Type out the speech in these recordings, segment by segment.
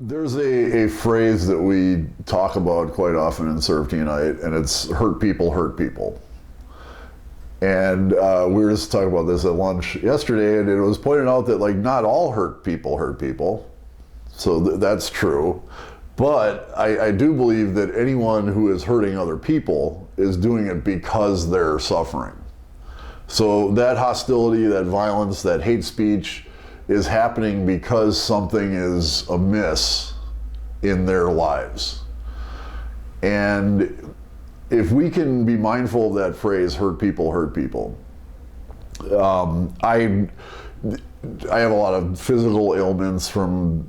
There's a phrase that we talk about quite often in Serve Tonight, and it's hurt people hurt people. And we were just talking about this at lunch yesterday, and it was pointed out that like not all hurt people. So that's true. But I do believe that anyone who is hurting other people is doing it because they're suffering. So that hostility, that violence, that hate speech is happening because something is amiss in their lives. And if we can be mindful of that phrase, hurt people, I have a lot of physical ailments from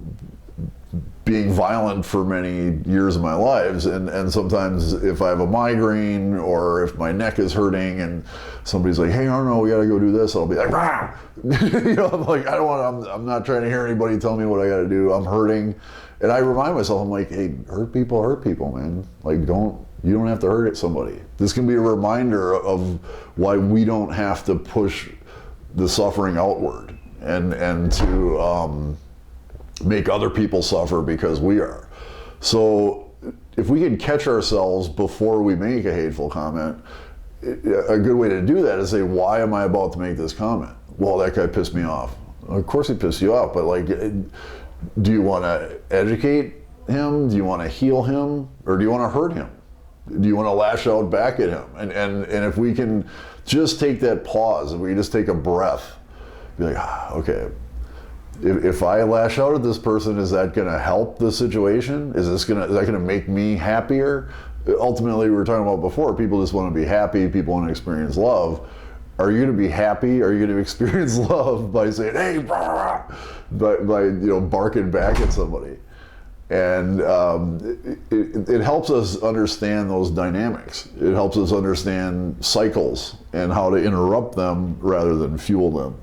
being violent for many years of my lives, and sometimes if I have a migraine or if my neck is hurting and somebody's like, hey Arno, we gotta go do this, I'll be like, rah! I'm like, I'm not trying to hear anybody tell me what I gotta do, I'm hurting. And I remind myself, I'm like, hey, hurt people, man. Like, you don't have to hurt somebody. This can be a reminder of why we don't have to push the suffering outward and to make other people suffer because we are. So if we can catch ourselves before we make a hateful comment, a good way to do that is say, why am I about to make this comment? Well, that guy pissed me off. Of course he pissed you off, but like, do you want to educate him? Do you want to heal him? Or do you want to hurt him? Do you want to lash out back at him? And if we can just take that pause, if we just take a breath, be like, okay, if I lash out at this person, is that going to help the situation? Is that going to make me happier? Ultimately, we were talking about before, people just want to be happy, people want to experience love. Are you going to be happy? Are you going to experience love by saying, hey, blah, blah, by barking back at somebody? And it helps us understand those dynamics. It helps us understand cycles and how to interrupt them rather than fuel them.